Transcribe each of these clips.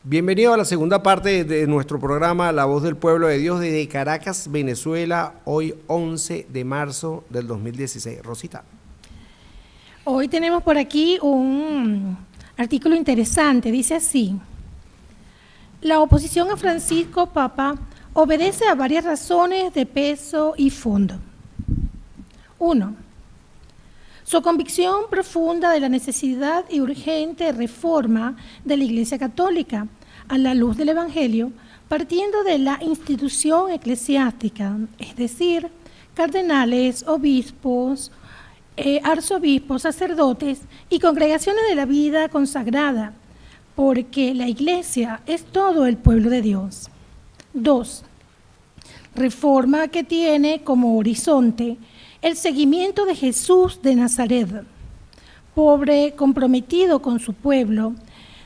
Bienvenido a la segunda parte de nuestro programa La Voz del Pueblo de Dios desde Caracas, Venezuela, hoy 11 de marzo del 2016. Rosita. Hoy tenemos por aquí un artículo interesante, dice así: la oposición a Francisco Papa obedece a varias razones de peso y fondo. 1. Su convicción profunda de la necesidad y urgente reforma de la Iglesia Católica a la luz del Evangelio, partiendo de la institución eclesiástica, es decir, cardenales, obispos, arzobispos, sacerdotes y congregaciones de la vida consagrada, porque la Iglesia es todo el pueblo de Dios. 2. Reforma que tiene como horizonte el seguimiento de Jesús de Nazaret, pobre, comprometido con su pueblo,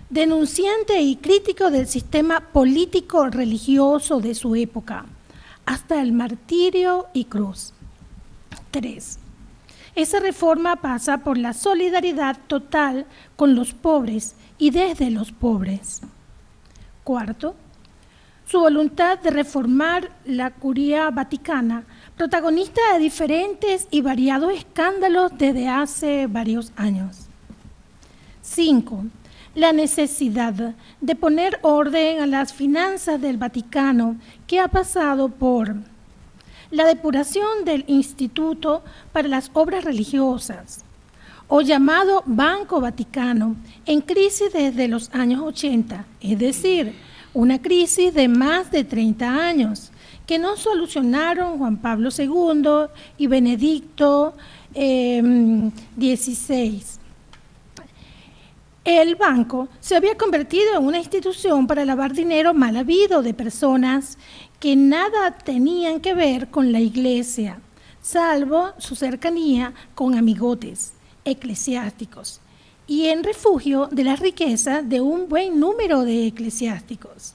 denunciante y crítico del sistema político-religioso de su época, hasta el martirio y cruz. 3. Esa reforma pasa por la solidaridad total con los pobres y desde los pobres. 4. Su voluntad de reformar la Curia Vaticana, protagonista de diferentes y variados escándalos desde hace varios años. 5. La necesidad de poner orden a las finanzas del Vaticano, que ha pasado por la depuración del Instituto para las Obras Religiosas, o llamado Banco Vaticano, en crisis desde los años 80, es decir, una crisis de más de 30 años, que no solucionaron Juan Pablo II y Benedicto XVI. El banco se había convertido en una institución para lavar dinero mal habido de personas que nada tenían que ver con la Iglesia, salvo su cercanía con amigotes eclesiásticos, y en refugio de la riqueza de un buen número de eclesiásticos.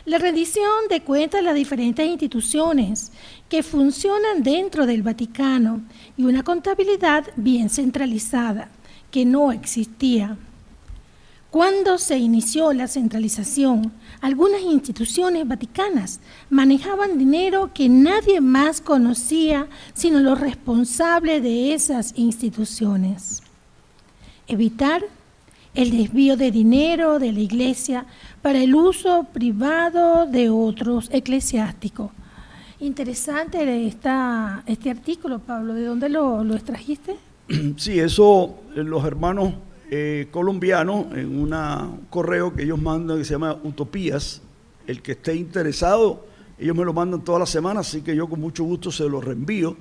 La rendición de cuentas de las diferentes instituciones que funcionan dentro del Vaticano y una contabilidad bien centralizada, que no existía. Cuando se inició la centralización, algunas instituciones vaticanas manejaban dinero que nadie más conocía sino los responsables de esas instituciones. Evitar el desvío de dinero de la Iglesia para el uso privado de otros eclesiásticos. Interesante este artículo, Pablo. ¿De dónde lo extrajiste? Sí, eso los hermanos colombianos en un correo que ellos mandan que se llama Utopías. El que esté interesado, ellos me lo mandan toda la semana, así que yo con mucho gusto se lo reenvío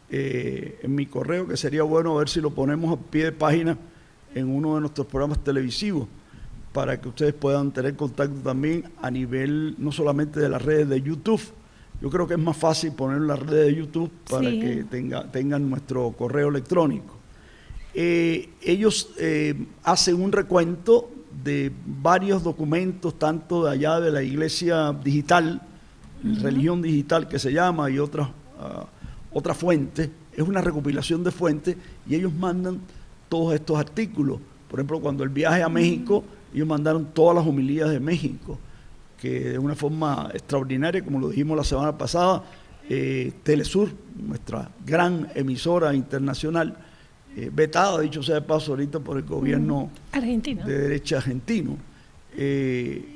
en mi correo, que sería bueno a ver si lo ponemos a pie de página en uno de nuestros programas televisivos, para que ustedes puedan tener contacto también a nivel no solamente de las redes de YouTube. Yo creo que es más fácil poner en las redes de YouTube para que tengan nuestro correo electrónico. Ellos hacen un recuento de varios documentos, tanto de allá de la Iglesia Digital, Religión Digital que se llama, y otras fuentes. Es una recopilación de fuentes y ellos mandan todos estos artículos. Por ejemplo, cuando el viaje a México, ellos mandaron todas las homilías de México, que de una forma extraordinaria, como lo dijimos la semana pasada, Telesur, nuestra gran emisora internacional, vetada, dicho sea de paso ahorita por el gobierno argentino, de derecha argentino,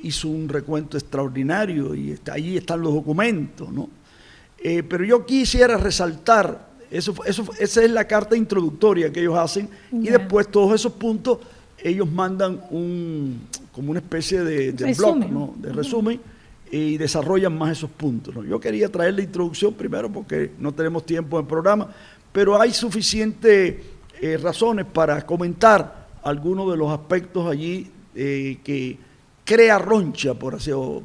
hizo un recuento extraordinario y allí están los documentos, ¿no? Pero yo quisiera resaltar, esa es la carta introductoria que ellos hacen, y después todos esos puntos ellos mandan como una especie de blog, ¿no? De resumen, y desarrollan más esos puntos, ¿no? Yo quería traer la introducción primero porque no tenemos tiempo en el programa, pero hay suficientes razones para comentar algunos de los aspectos allí que crea roncha, por así decirlo,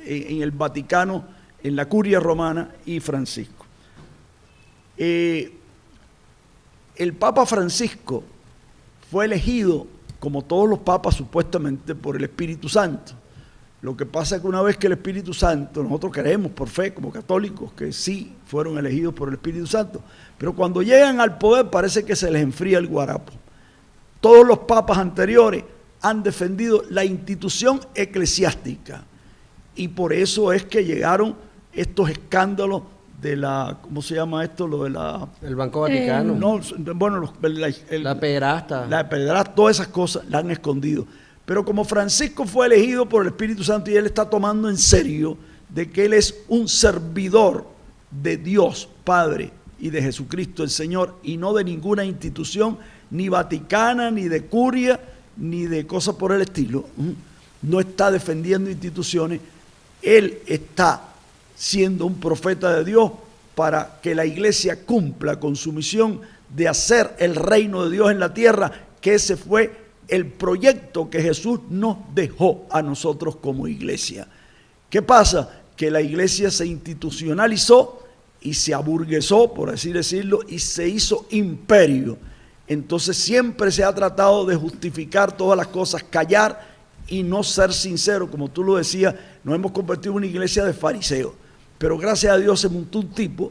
en el Vaticano, en la Curia Romana y Francisco. El Papa Francisco fue elegido, como todos los papas, supuestamente por el Espíritu Santo. Lo que pasa es que una vez que el Espíritu Santo, nosotros creemos por fe como católicos que sí fueron elegidos por el Espíritu Santo, pero cuando llegan al poder parece que se les enfría el guarapo. Todos los papas anteriores han defendido la institución eclesiástica. Y por eso es que llegaron estos escándalos de la, ¿cómo se llama esto? Lo de la... El Banco Vaticano. No, bueno, la pederasta. La pederasta, todas esas cosas la han escondido. Pero como Francisco fue elegido por el Espíritu Santo y él está tomando en serio de que él es un servidor de Dios Padre y de Jesucristo el Señor, y no de ninguna institución, ni vaticana, ni de curia, ni de cosas por el estilo. No está defendiendo instituciones. Él está siendo un profeta de Dios para que la iglesia cumpla con su misión de hacer el reino de Dios en la tierra, que ese fue el proyecto que Jesús nos dejó a nosotros como iglesia. ¿Qué pasa? Que la iglesia se institucionalizó y se aburguesó, por así decirlo, y se hizo imperio. Entonces siempre se ha tratado de justificar todas las cosas, callar y no ser sincero. Como tú lo decías, nos hemos convertido en una iglesia de fariseos. Pero gracias a Dios se montó un tipo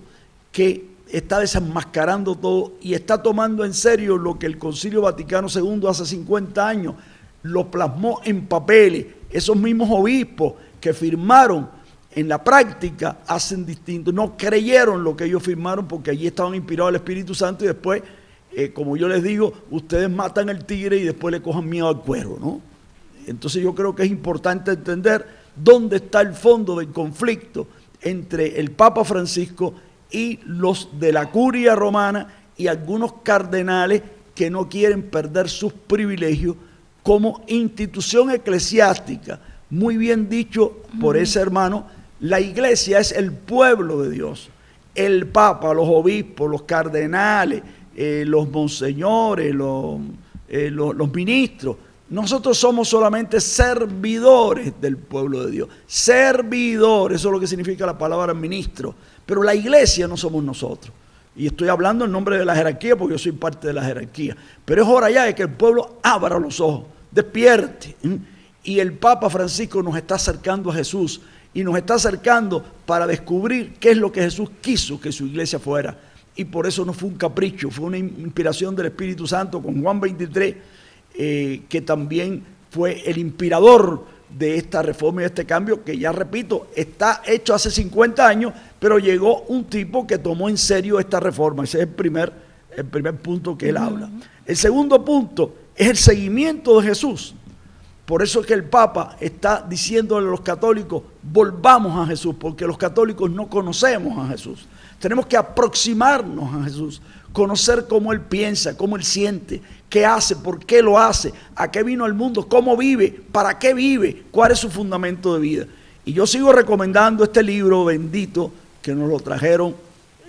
que está desenmascarando todo y está tomando en serio lo que el Concilio Vaticano II hace 50 años lo plasmó en papeles. Esos mismos obispos que firmaron, en la práctica hacen distinto. No creyeron lo que ellos firmaron porque allí estaban inspirados al Espíritu Santo, y después, como yo les digo, ustedes matan al tigre y después le cojan miedo al cuero, ¿no? Entonces yo creo que es importante entender dónde está el fondo del conflicto entre el Papa Francisco y los de la curia romana y algunos cardenales que no quieren perder sus privilegios como institución eclesiástica. Muy bien dicho por ese hermano, la iglesia es el pueblo de Dios. El Papa, los obispos, los cardenales, los monseñores, los ministros, nosotros somos solamente servidores del pueblo de Dios. Servidores, eso es lo que significa la palabra ministro. Pero la iglesia no somos nosotros. Y estoy hablando en nombre de la jerarquía porque yo soy parte de la jerarquía. Pero es hora ya de que el pueblo abra los ojos, despierte. Y el Papa Francisco nos está acercando a Jesús y nos está acercando para descubrir qué es lo que Jesús quiso que su iglesia fuera. Y por eso no fue un capricho, fue una inspiración del Espíritu Santo con Juan 23, que también fue el inspirador de esta reforma y de este cambio, que ya repito, está hecho hace 50 años, pero llegó un tipo que tomó en serio esta reforma. Ese es el primer punto que él habla. El segundo punto es el seguimiento de Jesús. Por eso es que el Papa está diciéndole a los católicos, volvamos a Jesús, porque los católicos no conocemos a Jesús. Tenemos que aproximarnos a Jesús, conocer cómo Él piensa, cómo Él siente, qué hace, por qué lo hace, a qué vino al mundo, cómo vive, para qué vive, cuál es su fundamento de vida. Y yo sigo recomendando este libro bendito que nos lo trajeron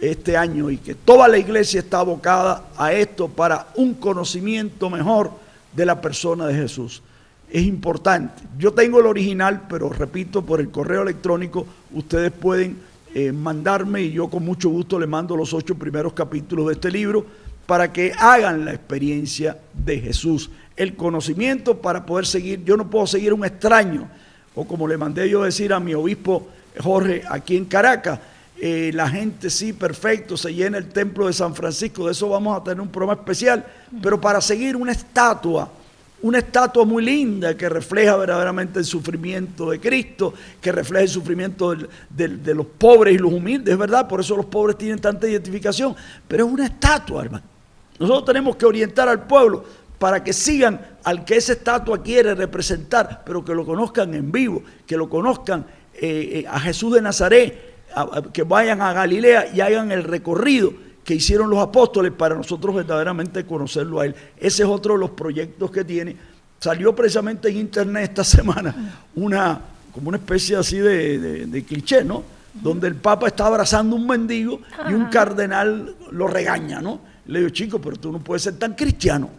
este año y que toda la iglesia está abocada a esto para un conocimiento mejor de la persona de Jesús. Es importante. Yo tengo el original, pero repito, por el correo electrónico ustedes pueden mandarme y yo con mucho gusto les mando los 8 primeros capítulos de este libro para que hagan la experiencia de Jesús, el conocimiento para poder seguir. Yo no puedo seguir un extraño, o como le mandé yo decir a mi obispo Jorge aquí en Caracas, la gente sí, perfecto, se llena el templo de San Francisco, de eso vamos a tener un programa especial, pero para seguir una estatua muy linda que refleja verdaderamente el sufrimiento de Cristo, que refleja el sufrimiento de los pobres y los humildes, es verdad, por eso los pobres tienen tanta identificación, pero es una estatua, hermano. Nosotros tenemos que orientar al pueblo para que sigan al que esa estatua quiere representar, pero que lo conozcan en vivo, que lo conozcan a Jesús de Nazaret, que vayan a Galilea y hagan el recorrido que hicieron los apóstoles para nosotros verdaderamente conocerlo a Él. Ese es otro de los proyectos que tiene. Salió precisamente en internet esta semana como una especie así de cliché, ¿no? Donde el Papa está abrazando a un mendigo y un cardenal lo regaña, ¿no? Le digo, chico, pero tú no puedes ser tan cristiano.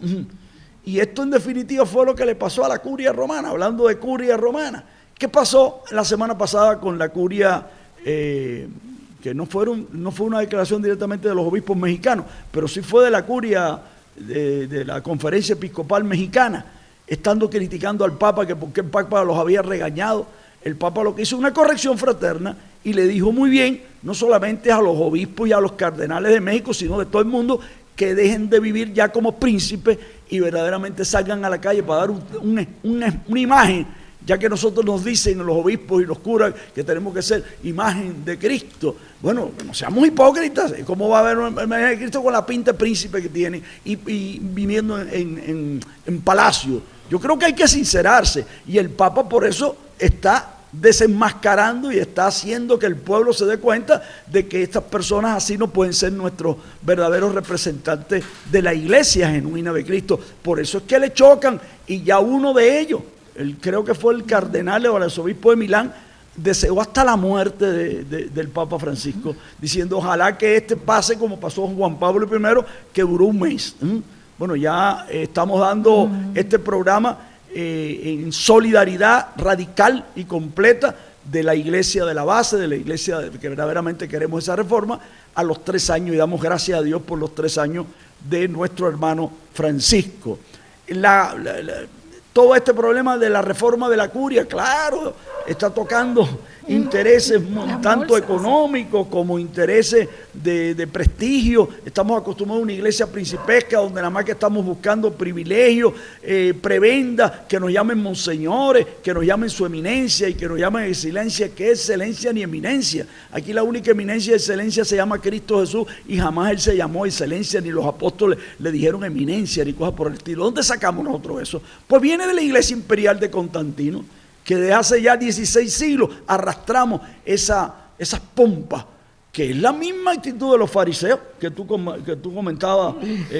Y esto en definitiva fue lo que le pasó a la curia romana, hablando de curia romana. ¿Qué pasó la semana pasada con la curia que no fue una declaración directamente de los obispos mexicanos, pero sí fue de la curia de la Conferencia Episcopal Mexicana, estando criticando al Papa que porque el Papa los había regañado? El Papa lo que hizo una corrección fraterna y le dijo muy bien, no solamente a los obispos y a los cardenales de México, sino de todo el mundo, que dejen de vivir ya como príncipes y verdaderamente salgan a la calle para dar una imagen, ya que nosotros nos dicen los obispos y los curas que tenemos que ser imagen de Cristo. Bueno, no seamos hipócritas. ¿Cómo va a haber una imagen de Cristo con la pinta de príncipe que tiene y viviendo en palacio? Yo creo que hay que sincerarse, y el Papa por eso está desenmascarando y está haciendo que el pueblo se dé cuenta de que estas personas así no pueden ser nuestros verdaderos representantes de la iglesia genuina de Cristo. Por eso es que le chocan, y ya uno de ellos, creo que fue el cardenal o el arzobispo de Milán, deseó hasta la muerte del Papa Francisco, diciendo ojalá que pase como pasó con Juan Pablo I, que duró un mes. Bueno, ya estamos dando este programa en solidaridad radical y completa de la iglesia de la base, de la iglesia que verdaderamente queremos esa reforma, a los 3 años, y damos gracias a Dios por los 3 años de nuestro hermano Francisco. Todo este problema de la reforma de la curia, claro, está tocando intereses tanto económicos como intereses de prestigio. Estamos acostumbrados a una iglesia principesca donde nada más que estamos buscando privilegios, prebendas, que nos llamen monseñores, que nos llamen su eminencia y que nos llamen excelencia. ¿Qué excelencia ni eminencia? Aquí la única eminencia y excelencia se llama Cristo Jesús, y jamás Él se llamó excelencia, ni los apóstoles le dijeron eminencia, ni cosas por el estilo. ¿Dónde sacamos nosotros eso? Pues viene de la iglesia imperial de Constantino, que desde hace ya 16 siglos arrastramos esas pompas, que es la misma actitud de los fariseos que tú comentabas,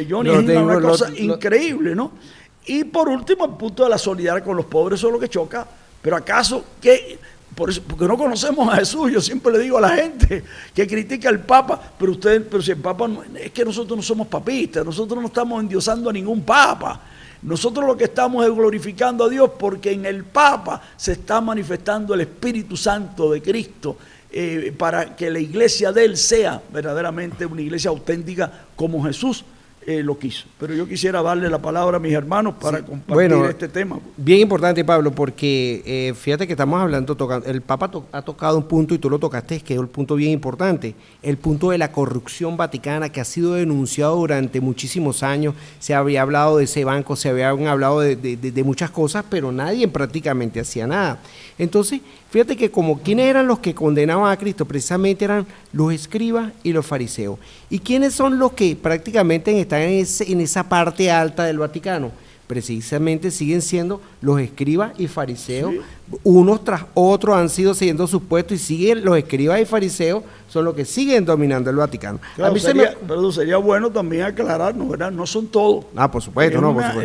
Johnny. Es una cosa increíble, ¿no? Y por último, el punto de la solidaridad con los pobres, eso es lo que choca. Pero ¿acaso qué? Porque no conocemos a Jesús. Yo siempre le digo a la gente que critica al Papa, pero si el Papa es que nosotros no somos papistas, nosotros no estamos endiosando a ningún Papa. Nosotros lo que estamos es glorificando a Dios, porque en el Papa se está manifestando el Espíritu Santo de Cristo, para que la iglesia de Él sea verdaderamente una iglesia auténtica como Jesús lo quiso. Pero yo quisiera darle la palabra a mis hermanos para compartir este tema. Bien importante, Pablo, porque fíjate que estamos hablando, el Papa ha tocado un punto, y tú lo tocaste, que es un punto bien importante, el punto de la corrupción vaticana, que ha sido denunciado durante muchísimos años. Se había hablado de ese banco, se habían hablado de muchas cosas, pero nadie prácticamente hacía nada. Entonces, fíjate que como quiénes eran los que condenaban a Cristo, precisamente eran los escribas y los fariseos. ¿Y quiénes son los que prácticamente están en esa parte alta del Vaticano? Precisamente siguen siendo los escribas y fariseos. Sí. Unos tras otros han sido siguiendo sus puestos, y siguen los escribas y fariseos, son los que siguen dominando el Vaticano. Claro, a mí sería bueno también aclararnos, ¿verdad? No son todos. Por supuesto, por supuesto.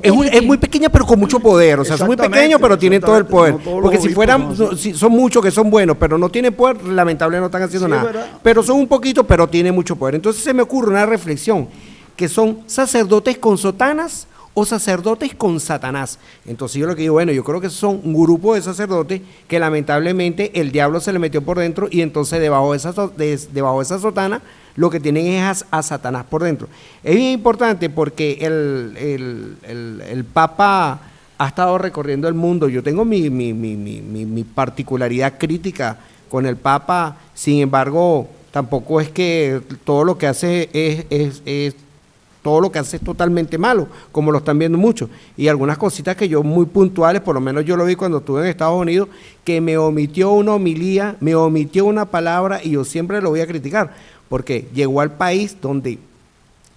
Es muy pequeña, pero con mucho poder. O sea, son muy pequeños, pero tienen todo el poder. No, porque si fueran, si son muchos que son buenos, pero no tienen poder, lamentablemente no están haciendo nada. ¿Verdad? Pero son un poquito, pero tienen mucho poder. Entonces se me ocurre una reflexión, que son sacerdotes con sotanas o sacerdotes con Satanás. Entonces yo lo que digo, yo creo que son un grupo de sacerdotes que lamentablemente el diablo se le metió por dentro, y entonces debajo de esa sotana lo que tienen es a Satanás por dentro. Es bien importante porque el Papa ha estado recorriendo el mundo. Yo tengo mi particularidad crítica con el Papa, sin embargo, tampoco es que todo lo que hace es totalmente malo, como lo están viendo muchos. Y algunas cositas que yo muy puntuales, por lo menos yo lo vi cuando estuve en Estados Unidos, que me omitió una homilía, me omitió una palabra, y yo siempre lo voy a criticar, porque llegó al país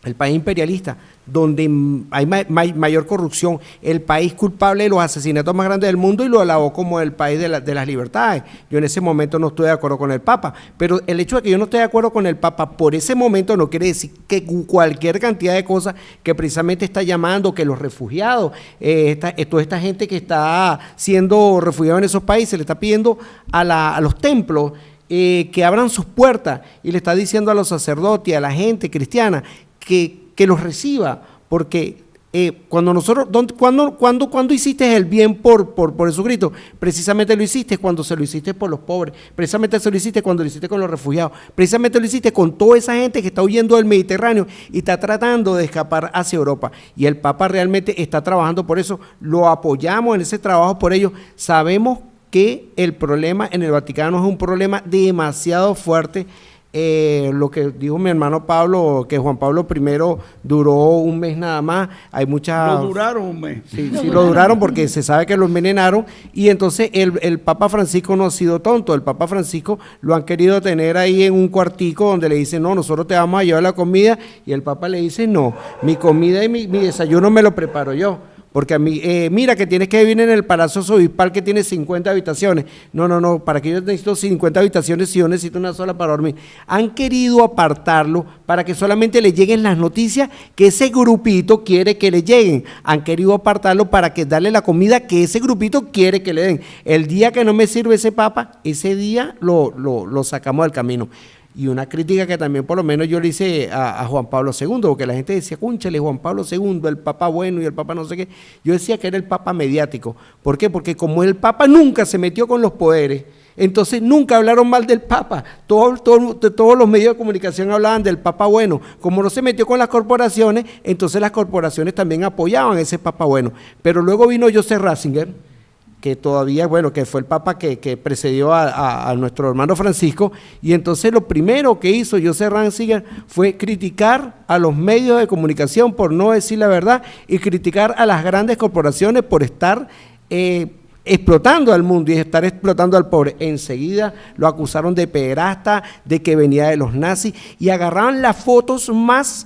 el país imperialista, donde hay mayor corrupción, el país culpable de los asesinatos más grandes del mundo, y lo alabó como el país de las libertades. Yo en ese momento no estoy de acuerdo con el Papa, pero el hecho de que yo no esté de acuerdo con el Papa por ese momento no quiere decir que cualquier cantidad de cosas que precisamente está llamando, que los refugiados, toda esta gente que está siendo refugiados en esos países, le está pidiendo a los templos que abran sus puertas, y le está diciendo a los sacerdotes, a la gente cristiana, que los reciba, porque cuando hiciste el bien por Jesucristo, precisamente lo hiciste cuando se lo hiciste por los pobres, precisamente se lo hiciste cuando lo hiciste con los refugiados, precisamente lo hiciste con toda esa gente que está huyendo del Mediterráneo y está tratando de escapar hacia Europa, y el Papa realmente está trabajando por eso, lo apoyamos en ese trabajo por ello. Sabemos que el problema en el Vaticano es un problema demasiado fuerte. lo que dijo mi hermano Pablo, que Juan Pablo I duró un mes nada más, hay muchas... Lo duraron un mes. Sí, lo duraron porque se sabe que lo envenenaron, y entonces el Papa Francisco no ha sido tonto. El Papa Francisco lo han querido tener ahí en un cuartico donde le dicen, no, nosotros te vamos a llevar la comida, y el Papa le dice, no, mi comida y mi desayuno me lo preparo yo. Porque a mí, mira que tienes que vivir en el Palacio Arzobispal que tiene 50 habitaciones. No, para que yo necesito 50 habitaciones si yo necesito una sola para dormir. Han querido apartarlo para que solamente le lleguen las noticias que ese grupito quiere que le lleguen. Han querido apartarlo para que darle la comida que ese grupito quiere que le den. El día que no me sirve ese papa, ese día lo sacamos del camino. Y una crítica que también por lo menos yo le hice a Juan Pablo II, porque la gente decía, cúnchale, Juan Pablo II, el papa bueno y el papa no sé qué. Yo decía que era el papa mediático. ¿Por qué? Porque como el papa nunca se metió con los poderes, entonces nunca hablaron mal del papa. Todos los medios de comunicación hablaban del papa bueno. Como no se metió con las corporaciones, entonces las corporaciones también apoyaban a ese papa bueno. Pero luego vino Joseph Ratzinger, que todavía, bueno, que fue el papa que precedió a nuestro hermano Francisco, y entonces lo primero que hizo Joseph Ratzinger fue criticar a los medios de comunicación por no decir la verdad, y criticar a las grandes corporaciones por estar explotando al mundo y estar explotando al pobre. Enseguida lo acusaron de pederasta, de que venía de los nazis, y agarraban las fotos más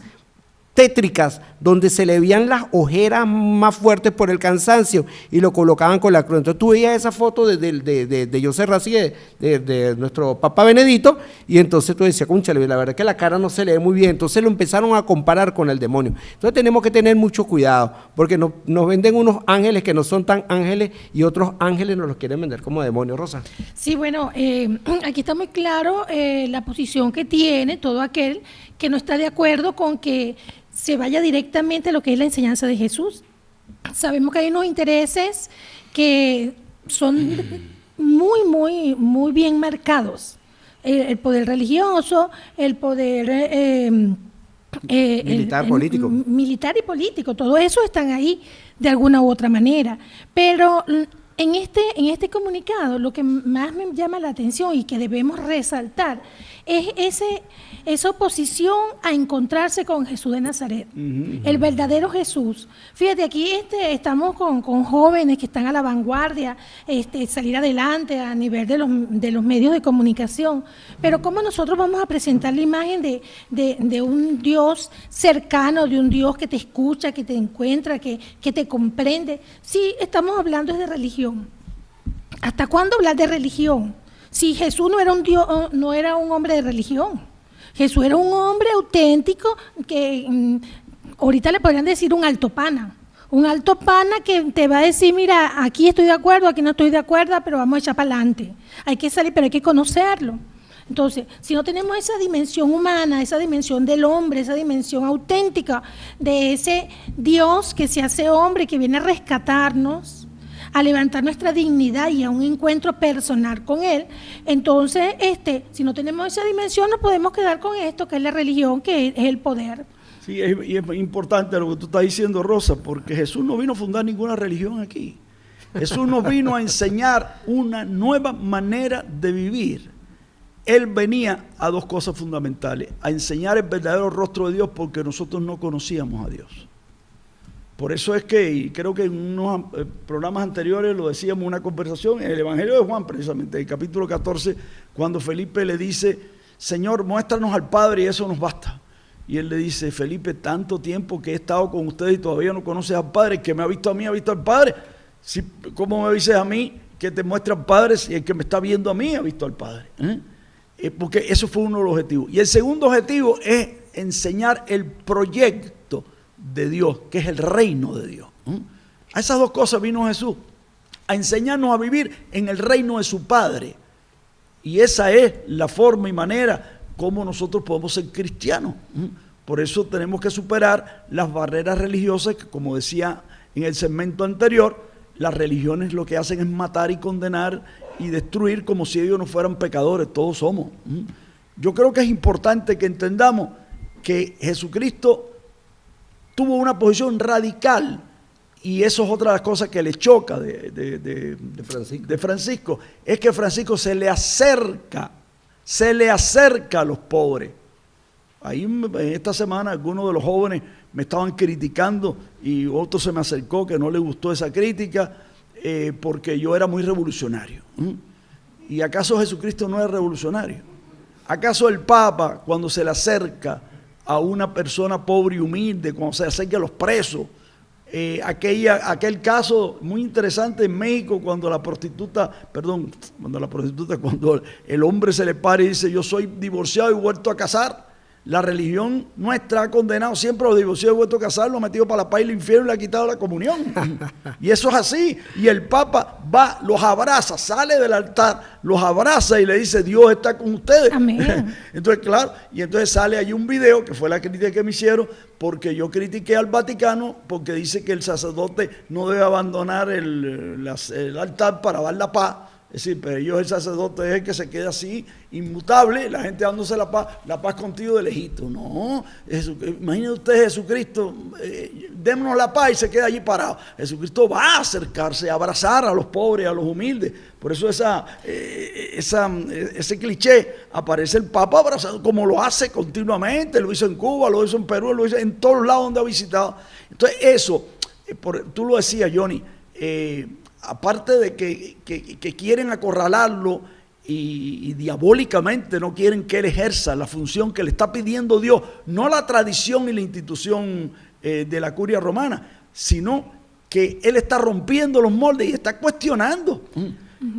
tétricas, donde se le veían las ojeras más fuertes por el cansancio, y lo colocaban con la cruz. Entonces tú veías esa foto de Joseph Ratzinger, de nuestro Papa Benedito, y entonces tú decías, cónchale, la verdad es que la cara no se le ve muy bien. Entonces lo empezaron a comparar con el demonio. Entonces tenemos que tener mucho cuidado, porque nos venden unos ángeles que no son tan ángeles, y otros ángeles nos los quieren vender como demonios. Rosa. Sí, bueno, aquí está muy claro la posición que tiene todo aquel que no está de acuerdo con que se vaya directamente a lo que es la enseñanza de Jesús. Sabemos que hay unos intereses que son muy bien marcados. El poder religioso, el poder político. Militar y político, todo eso están ahí de alguna u otra manera. Pero en este comunicado, lo que más me llama la atención y que debemos resaltar es esa oposición a encontrarse con Jesús de Nazaret, el verdadero Jesús. Fíjate, aquí estamos con jóvenes que están a la vanguardia, salir adelante a nivel de los medios de comunicación, pero ¿cómo nosotros vamos a presentar la imagen de un Dios cercano, de un Dios que te escucha, que te encuentra, que te comprende? Sí, estamos hablando de religión. ¿Hasta cuándo hablar de religión? Si Jesús no era un Dios, no era un hombre de religión. Jesús era un hombre auténtico que ahorita le podrían decir un alto pana que te va a decir, mira, aquí estoy de acuerdo, aquí no estoy de acuerdo, pero vamos a echar para adelante. Hay que salir, pero hay que conocerlo. Entonces, si no tenemos esa dimensión humana, esa dimensión del hombre, esa dimensión auténtica de ese Dios que se hace hombre, que viene a rescatarnos, a levantar nuestra dignidad y a un encuentro personal con Él, entonces, si no tenemos esa dimensión, nos podemos quedar con esto, que es la religión, que es el poder. Sí, y es importante lo que tú estás diciendo, Rosa, porque Jesús no vino a fundar ninguna religión aquí. Jesús nos vino a enseñar una nueva manera de vivir. Él venía a dos cosas fundamentales: a enseñar el verdadero rostro de Dios, porque nosotros no conocíamos a Dios. Por eso es que, y creo que en unos programas anteriores lo decíamos en una conversación, en el Evangelio de Juan precisamente, el capítulo 14, cuando Felipe le dice, Señor, muéstranos al Padre y eso nos basta. Y él le dice, Felipe, tanto tiempo que he estado con ustedes y todavía no conoces al Padre, el que me ha visto a mí ha visto al Padre. Si, ¿cómo me dices a mí que te muestra al Padre si el que me está viendo a mí ha visto al Padre? Porque eso fue uno de los objetivos. Y el segundo objetivo es enseñar el proyecto de Dios, que es el reino de Dios. A esas dos cosas vino Jesús, a enseñarnos a vivir en el reino de su Padre. Y esa es la forma y manera como nosotros podemos ser cristianos. Por eso tenemos que superar las barreras religiosas, que como decía en el segmento anterior, las religiones lo que hacen es matar y condenar y destruir como si ellos no fueran pecadores, todos somos. Yo creo que es importante que entendamos que Jesucristo tuvo una posición radical, y eso es otra de las cosas que le choca de Francisco, es que Francisco se le acerca se le acerca a los pobres. Ahí en esta semana algunos de los jóvenes me estaban criticando y otro se me acercó que no le gustó esa crítica porque yo era muy revolucionario. ¿Y acaso Jesucristo no es revolucionario? ¿Acaso el Papa, cuando se le acerca a una persona pobre y humilde, cuando se acerca a los presos, aquel caso muy interesante en México cuando cuando el hombre se le para y dice: yo soy divorciado y vuelto a casar? La religión nuestra ha condenado siempre a los divorciados y vueltos a casar, lo ha metido para la paz y el infierno y le ha quitado la comunión. Y eso es así. Y el Papa va, los abraza, sale del altar, los abraza y le dice: Dios está con ustedes. Amén. Entonces, claro, y entonces sale ahí un video, que fue la crítica que me hicieron, porque yo critiqué al Vaticano, porque dice que el sacerdote no debe abandonar el altar para dar la paz. Es decir, pero ellos, el sacerdote es el que se queda así, inmutable, la gente dándose la paz contigo de lejito. No, imagínense ustedes Jesucristo, démonos la paz y se queda allí parado. Jesucristo va a acercarse, a abrazar a los pobres, a los humildes. Por eso ese cliché, aparece el Papa abrazado, como lo hace continuamente, lo hizo en Cuba, lo hizo en Perú, lo hizo en todos lados donde ha visitado. Entonces eso, tú lo decías, Johnny, aparte de que quieren acorralarlo y diabólicamente no quieren que él ejerza la función que le está pidiendo Dios, no la tradición y la institución de la curia romana, sino que él está rompiendo los moldes y está cuestionando.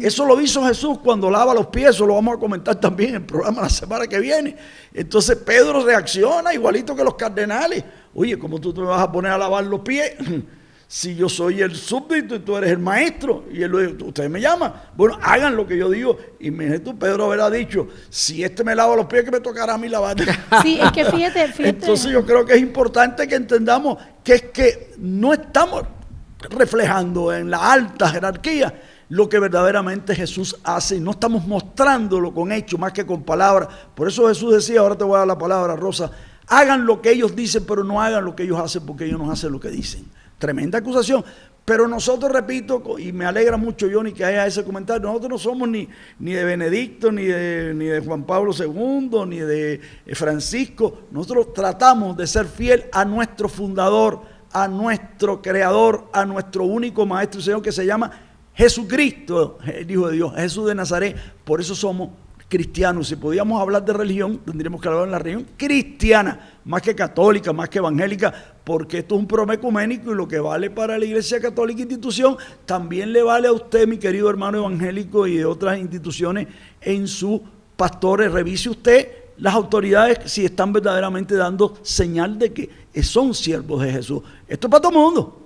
Eso lo hizo Jesús cuando lava los pies, eso lo vamos a comentar también en el programa la semana que viene. Entonces Pedro reacciona igualito que los cardenales. Oye, ¿cómo tú te vas a poner a lavar los pies? Si yo soy el súbdito y tú eres el maestro, y él lo dice: ustedes me llaman, bueno, hagan lo que yo digo. Y mire tú, Pedro habrá dicho: si este me lava los pies, que me tocará a mí lavar. Sí, es que fíjate. Entonces yo creo que es importante que entendamos que es que no estamos reflejando en la alta jerarquía lo que verdaderamente Jesús hace, y no estamos mostrándolo con hechos más que con palabras. Por eso Jesús decía, ahora te voy a dar la palabra, Rosa: hagan lo que ellos dicen, pero no hagan lo que ellos hacen, porque ellos no hacen lo que dicen. Tremenda acusación. Pero nosotros, repito, y me alegra mucho, Johnny, que haya ese comentario, nosotros no somos ni de Benedicto, ni de Juan Pablo II, ni de Francisco. Nosotros tratamos de ser fiel a nuestro fundador, a nuestro creador, a nuestro único maestro y Señor, que se llama Jesucristo, el Hijo de Dios, Jesús de Nazaret. Por eso somos cristianos. Si podíamos hablar de religión, tendríamos que hablar en la religión cristiana, más que católica, más que evangélica, porque esto es un programa ecuménico y lo que vale para la Iglesia Católica institución, también le vale a usted, mi querido hermano evangélico, y de otras instituciones en sus pastores. Revise usted las autoridades si están verdaderamente dando señal de que son siervos de Jesús. Esto es para todo el mundo.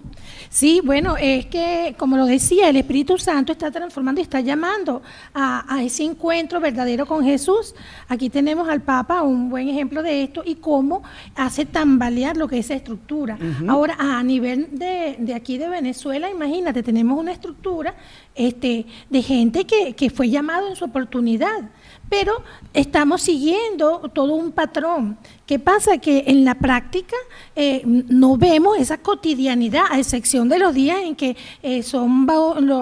Sí, bueno, es que, como lo decía, el Espíritu Santo está transformando y está llamando a ese encuentro verdadero con Jesús. Aquí tenemos al Papa, un buen ejemplo de esto, y cómo hace tambalear lo que es esa estructura. Ahora, a nivel de aquí de Venezuela, imagínate, tenemos una estructura de gente que fue llamado en su oportunidad, pero estamos siguiendo todo un patrón. ¿Qué pasa? Que en la práctica no vemos esa cotidianidad, a excepción de los días en que son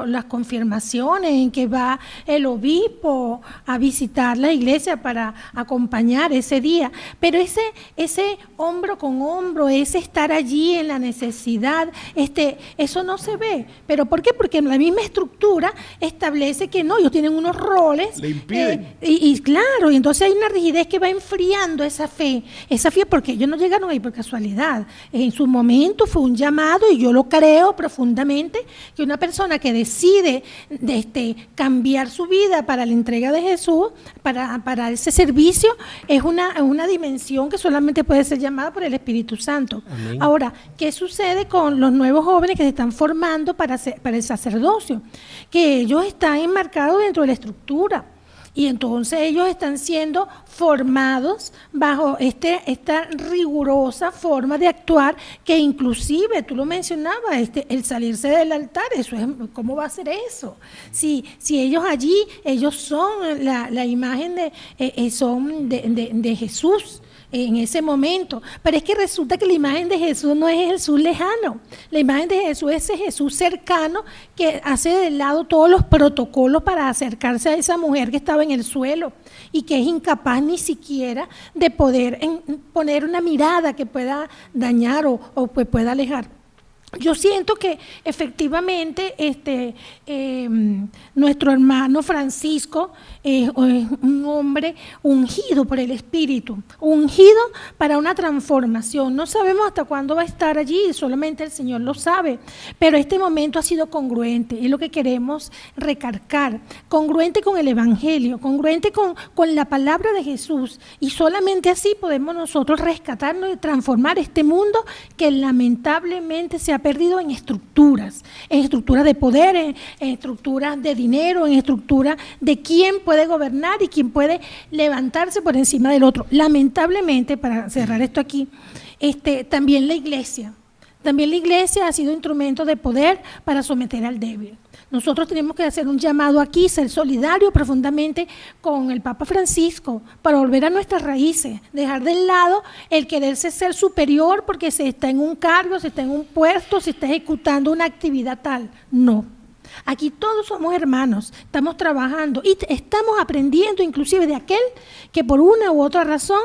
las confirmaciones, en que va el obispo a visitar la iglesia para acompañar ese día. Pero ese hombro con hombro, ese estar allí en la necesidad, eso no se ve. ¿Pero por qué? Porque la misma estructura establece que no, ellos tienen unos roles. Le impiden. Y claro, y entonces hay una rigidez que va enfriando esa fe, porque ellos no llegaron ahí por casualidad. En su momento fue un llamado, y yo lo creo profundamente, que una persona que decide cambiar su vida para la entrega de Jesús, para ese servicio, es una dimensión que solamente puede ser llamada por el Espíritu Santo. Amén. Ahora, ¿qué sucede con los nuevos jóvenes que se están formando para el sacerdocio? Que ellos están enmarcados dentro de la estructura. Y entonces ellos están siendo formados bajo esta rigurosa forma de actuar, que inclusive, tú lo mencionabas, el salirse del altar, eso es, ¿cómo va a ser eso? Si ellos allí, ellos son la imagen de Jesús. en ese momento. Pero es que resulta que la imagen de Jesús no es Jesús lejano. La imagen de Jesús es ese Jesús cercano que hace de lado todos los protocolos para acercarse a esa mujer que estaba en el suelo y que es incapaz ni siquiera de poder poner una mirada que pueda dañar o pues pueda alejar. Yo siento que efectivamente nuestro hermano Francisco es un hombre ungido por el Espíritu, ungido para una transformación. No sabemos hasta cuándo va a estar allí, solamente el Señor lo sabe, pero este momento ha sido congruente, es lo que queremos recalcar, congruente con el Evangelio, congruente con la palabra de Jesús, y solamente así podemos nosotros rescatarnos y transformar este mundo que lamentablemente se ha perdido en estructuras de poder, en estructuras de dinero, en estructuras de quién puede gobernar y quién puede levantarse por encima del otro. Lamentablemente, para cerrar esto aquí, también la iglesia ha sido instrumento de poder para someter al débil. Nosotros tenemos que hacer un llamado aquí, ser solidarios profundamente con el Papa Francisco para volver a nuestras raíces, dejar de lado el quererse ser superior porque se está en un cargo, se está en un puesto, se está ejecutando una actividad tal. No. Aquí todos somos hermanos, estamos trabajando y estamos aprendiendo inclusive de aquel que por una u otra razón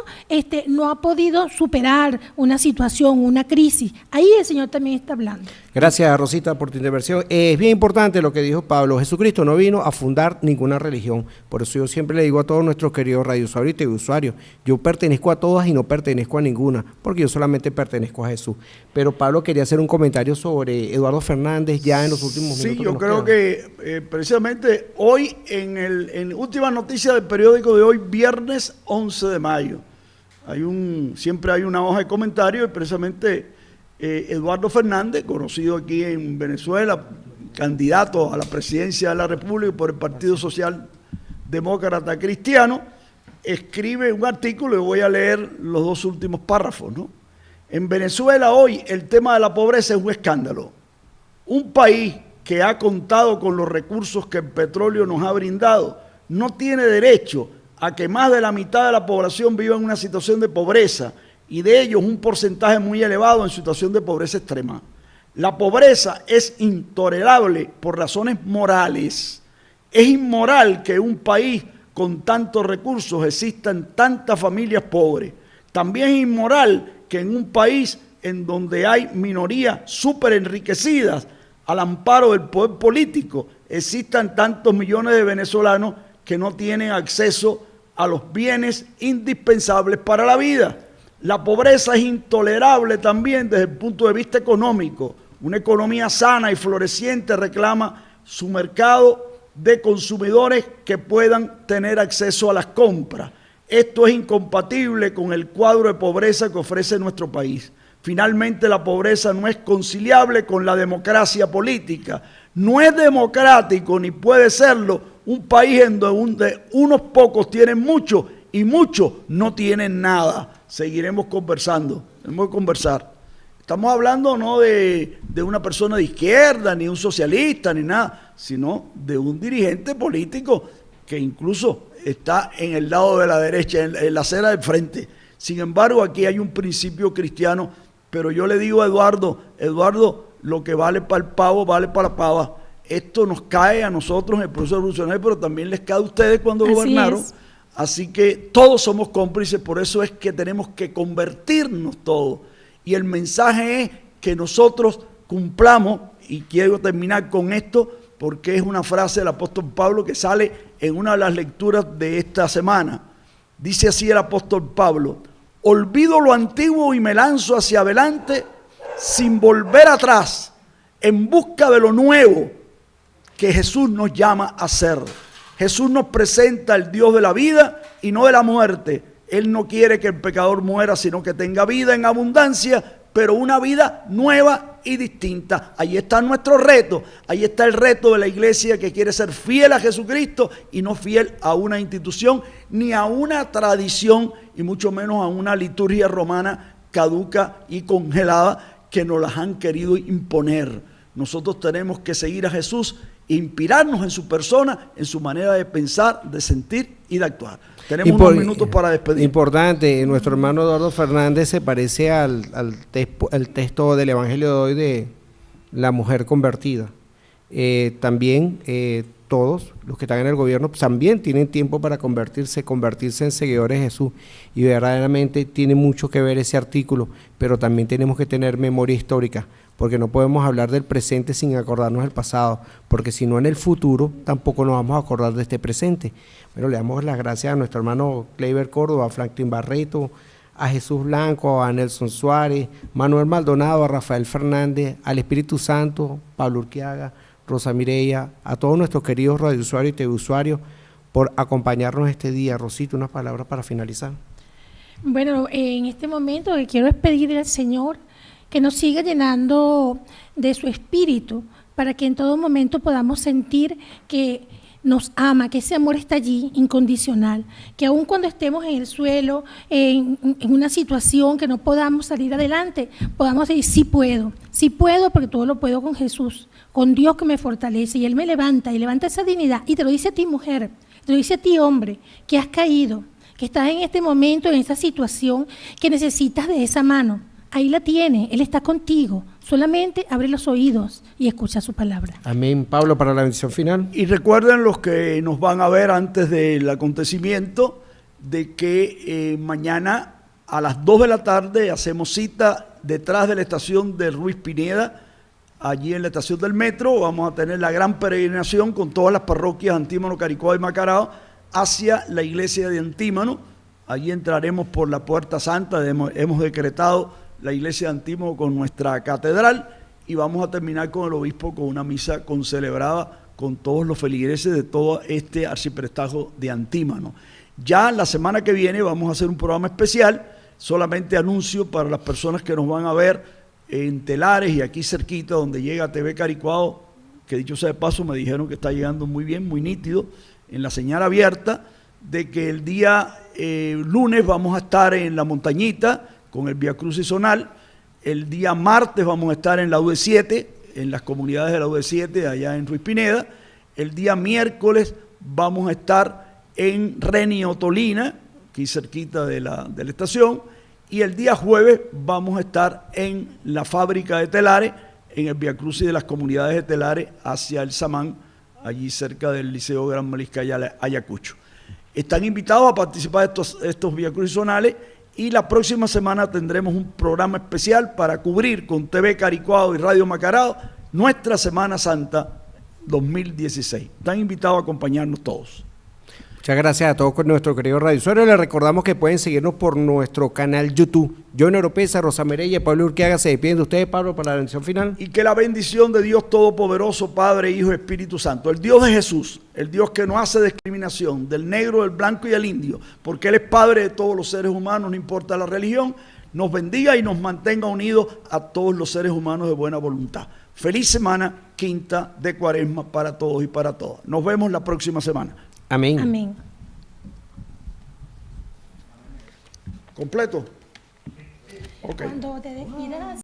no ha podido superar una situación, una crisis. Ahí el Señor también está hablando. Gracias, Rosita, por tu intervención. Es bien importante lo que dijo Pablo. Jesucristo no vino a fundar ninguna religión. Por eso yo siempre le digo a todos nuestros queridos radiousuarios y usuarios, yo pertenezco a todas y no pertenezco a ninguna, porque yo solamente pertenezco a Jesús. Pero Pablo quería hacer un comentario sobre Eduardo Fernández ya en los últimos minutos. Sí, yo creo que precisamente hoy, en última noticia del periódico de hoy, viernes 11 de mayo, siempre hay una hoja de comentarios y precisamente Eduardo Fernández, conocido aquí en Venezuela, candidato a la presidencia de la República por el Partido Social Demócrata Cristiano, escribe un artículo y voy a leer los dos últimos párrafos, ¿no? En Venezuela hoy el tema de la pobreza es un escándalo. Un país que ha contado con los recursos que el petróleo nos ha brindado no tiene derecho a que más de la mitad de la población viva en una situación de pobreza, y de ellos un porcentaje muy elevado en situación de pobreza extrema. La pobreza es intolerable por razones morales. Es inmoral que en un país con tantos recursos existan tantas familias pobres. También es inmoral que en un país en donde hay minorías súper enriquecidas al amparo del poder político existan tantos millones de venezolanos que no tienen acceso a los bienes indispensables para la vida. La pobreza es intolerable también desde el punto de vista económico. Una economía sana y floreciente reclama su mercado de consumidores que puedan tener acceso a las compras. Esto es incompatible con el cuadro de pobreza que ofrece nuestro país. Finalmente, la pobreza no es conciliable con la democracia política. No es democrático ni puede serlo un país en donde unos pocos tienen mucho y muchos no tienen nada. Seguiremos conversando, tenemos que conversar. Estamos hablando no de una persona de izquierda, ni un socialista, ni nada, sino de un dirigente político que incluso está en el lado de la derecha, en la acera del frente. Sin embargo, aquí hay un principio cristiano, pero yo le digo a Eduardo, lo que vale para el pavo, vale para la pava. Esto nos cae a nosotros en el proceso revolucionario, pero también les cae a ustedes cuando gobernaron. Así que todos somos cómplices, por eso es que tenemos que convertirnos todos. Y el mensaje es que nosotros cumplamos, y quiero terminar con esto, porque es una frase del apóstol Pablo que sale en una de las lecturas de esta semana. Dice así el apóstol Pablo: olvido lo antiguo y me lanzo hacia adelante sin volver atrás, en busca de lo nuevo que Jesús nos llama a hacer. Jesús nos presenta al Dios de la vida y no de la muerte. Él no quiere que el pecador muera, sino que tenga vida en abundancia, pero una vida nueva y distinta. Ahí está nuestro reto, ahí está el reto de la iglesia que quiere ser fiel a Jesucristo y no fiel a una institución ni a una tradición y mucho menos a una liturgia romana caduca y congelada que nos las han querido imponer. Nosotros tenemos que seguir a Jesús inspirarnos en su persona, en su manera de pensar, de sentir y de actuar. Tenemos unos minutos para despedir. Importante, nuestro hermano Eduardo Fernández se parece al texto del Evangelio de hoy de la mujer convertida. También todos los que están en el gobierno también tienen tiempo para convertirse en seguidores de Jesús, y verdaderamente tiene mucho que ver ese artículo, pero también tenemos que tener memoria histórica, porque no podemos hablar del presente sin acordarnos del pasado, porque si no en el futuro tampoco nos vamos a acordar de este presente. Bueno, le damos las gracias a nuestro hermano Kleiber Córdoba, a Franklin Barreto, a Jesús Blanco, a Nelson Suárez, Manuel Maldonado, a Rafael Fernández, al Espíritu Santo, Pablo Urquiaga, Rosa Mireya, a todos nuestros queridos radiousuarios y teleusuarios por acompañarnos este día. Rosita, unas palabras para finalizar. Bueno, en este momento quiero es pedirle al Señor que nos siga llenando de su espíritu, para que en todo momento podamos sentir que nos ama, que ese amor está allí, incondicional, que aun cuando estemos en el suelo, en una situación que no podamos salir adelante, podamos decir, sí puedo, porque todo lo puedo con Jesús, con Dios que me fortalece, y Él me levanta, y levanta esa dignidad, y te lo dice a ti, mujer, te lo dice a ti, hombre, que has caído, que estás en este momento, en esa situación, que necesitas de esa mano. Ahí la tiene, Él está contigo. Solamente abre los oídos y escucha su palabra. Amén. Pablo, para la bendición final. Y recuerden los que nos van a ver antes del acontecimiento, de que mañana a las 2 de la tarde hacemos cita detrás de la estación de Ruiz Pineda, allí en la estación del metro. Vamos a tener la gran peregrinación con todas las parroquias Antímano, Caricuao y Macarao hacia la iglesia de Antímano. Allí entraremos por la Puerta Santa, hemos decretado la iglesia de Antímano con nuestra catedral, y vamos a terminar con el obispo con una misa concelebrada con todos los feligreses de todo este arciprestajo de Antímano. Ya la semana que viene vamos a hacer un programa especial, solamente anuncio para las personas que nos van a ver en Telares y aquí cerquita donde llega TV Caricuao, que dicho sea de paso me dijeron que está llegando muy bien, muy nítido, en la señal abierta, de que el día lunes vamos a estar en La Montañita con el Vía Crucis Zonal. El día martes vamos a estar en la UD7, en las comunidades de la UD7, allá en Ruiz Pineda. El día miércoles vamos a estar en Reni Otolina, aquí cerquita de la estación. Y el día jueves vamos a estar en la fábrica de Telares, en el Vía Crucis de las comunidades de Telares hacia el Samán, allí cerca del Liceo Gran Mariscal Ayacucho. Están invitados a participar de estos Vía Crucis zonales. Y la próxima semana tendremos un programa especial para cubrir con TV Caricuao y Radio Macarao nuestra Semana Santa 2016. Están invitados a acompañarnos todos. Muchas gracias a todos con nuestro querido Radio Usuario. Les recordamos que pueden seguirnos por nuestro canal YouTube. John Oropesa, Rosa Mireya y Pablo Urquiaga se despiden de ustedes, Pablo, para la bendición final. Y que la bendición de Dios Todopoderoso, Padre, Hijo y Espíritu Santo, el Dios de Jesús, el Dios que no hace discriminación del negro, del blanco y del indio, porque Él es Padre de todos los seres humanos, no importa la religión, nos bendiga y nos mantenga unidos a todos los seres humanos de buena voluntad. Feliz semana quinta de Cuaresma para todos y para todas. Nos vemos la próxima semana. Amén. Amén. ¿Completo? Ok. Cuando te despidas.